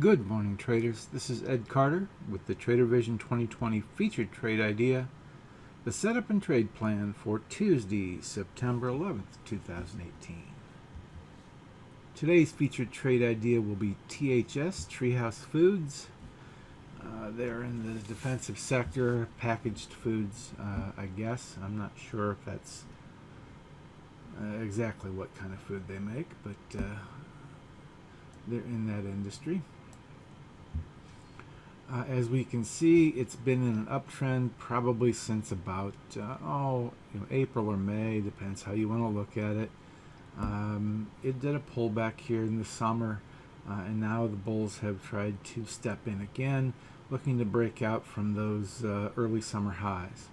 Good morning, traders. This is Ed Carter with the Trader Vision 2020 featured trade idea, the setup and trade plan for Tuesday, September 11th, 2018. Today's featured trade idea will be THS, Treehouse Foods. They're in the defensive sector, packaged foods, I guess. I'm not sure if that's exactly what kind of food they make, but they're in that industry. As we can see, it's been in an uptrend probably since about April or May, depends how you want to look at it. It did a pullback here in the summer, and now the bulls have tried to step in again, looking to break out from those early summer highs.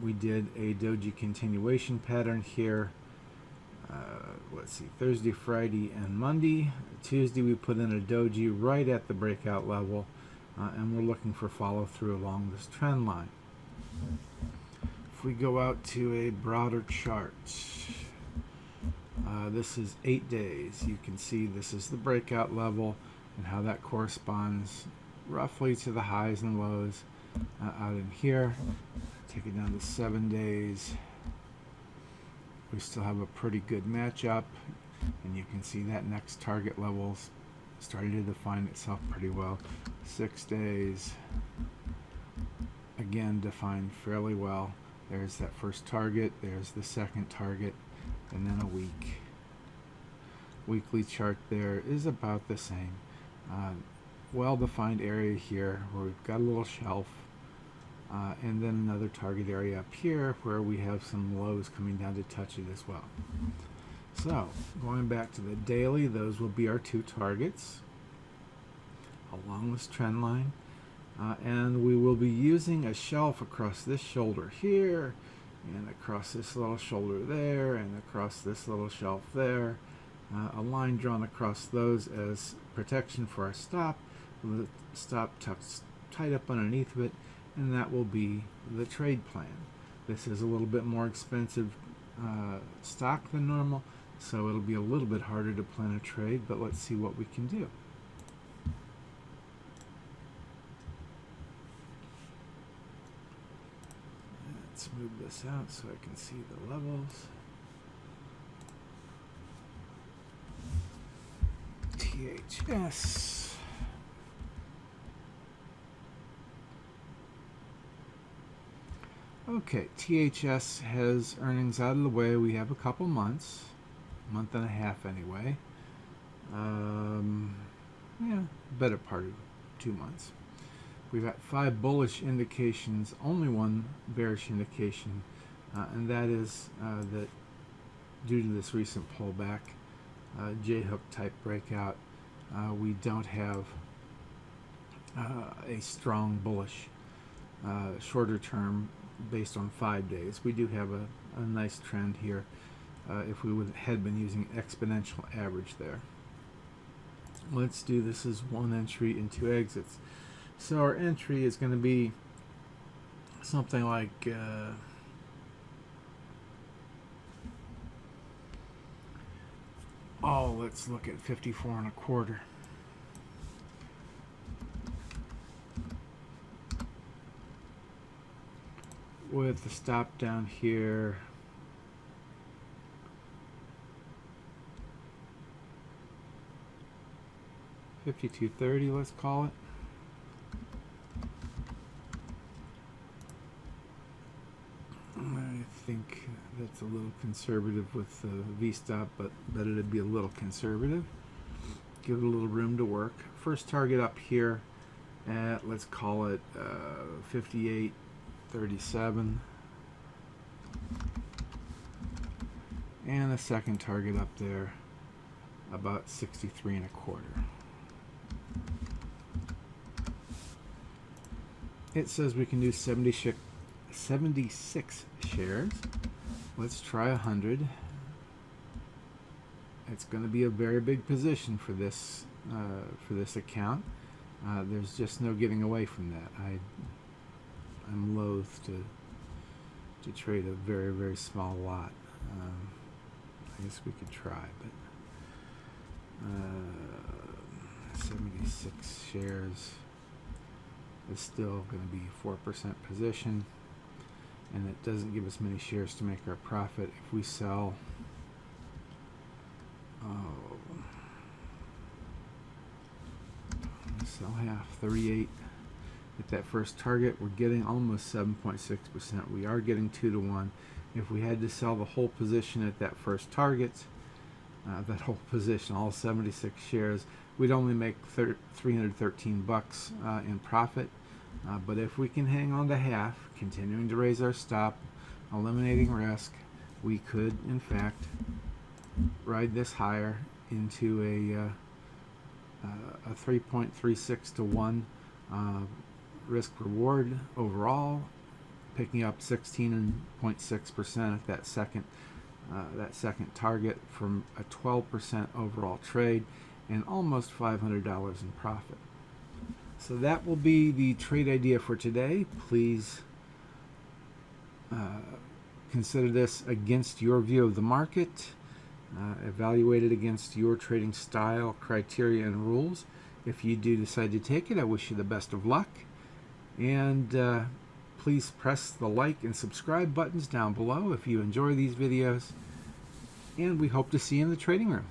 We did a Doji Continuation pattern here. Let's see, Thursday, Friday, and Monday. Tuesday we put in a doji right at the breakout level, and we're looking for follow through along this trend line. If we go out to a broader chart, this is 8 days. You can see this is the breakout level and how that corresponds roughly to the highs and lows out in here. Take it down to 7 days. We still have a pretty good matchup, and you can see that next target levels starting to define itself pretty well. 6 days, again defined fairly well. There's that first target, there's the second target, and then a week. Weekly chart there is about the same. Well-defined area here where we've got a little shelf, and then another target area up here where we have some lows coming down to touch it as well. So going back to the daily, those will be our two targets along this trend line, and we will be using a shelf across this shoulder here, and across this little shoulder there, and across this little shelf there. A line drawn across those as protection for our stop, with the stop tucked tight up underneath of it, and that will be the trade plan. This is a little bit more expensive stock than normal, so it'll be a little bit harder to plan a trade, but let's see what we can do. Let's move this out so I can see the levels. THS. Okay, THS has earnings out of the way. We have a couple months, month and a half anyway. Better part of 2 months. We've got 5 bullish indications, only 1 bearish indication, and that is that due to this recent pullback, J-hook type breakout, we don't have a strong bullish shorter term based on 5 days. We do have a nice trend here if we had been using exponential average there. Let's do this as 1 entry and 2 exits. So our entry is going to be something like let's look at 54.25. With the stop down here, $52.30, let's call it. I think that's a little conservative with the V-stop, but it'd be a little conservative. Give it a little room to work. First target up here at, let's call it 58.37, and a second target up there about 63.25. It says we can do 76 shares. Let's try 100. It's going to be a very big position for this account. There's just no getting away from that. I'm loath to trade a very, very small lot. I guess we could try, but 76 shares is still going to be 4% position, and it doesn't give us many shares to make our profit. If we sell sell half, 38 at that first target, we're getting almost 7.6%. We are getting 2 to 1. If we had to sell the whole position at that first target, that whole position, all 76 shares, we'd only make 313 bucks in profit. But if we can hang on to half, continuing to raise our stop, eliminating risk, we could in fact ride this higher into a 3.36 to 1 risk reward overall, picking up 16.6% at that second target from a 12% overall trade and almost $500 in profit. So that will be the trade idea for today. Please consider this against your view of the market. Evaluate it against your trading style, criteria, and rules. If you do decide to take it, I wish you the best of luck. And please press the like and subscribe buttons down below if you enjoy these videos. And we hope to see you in the trading room.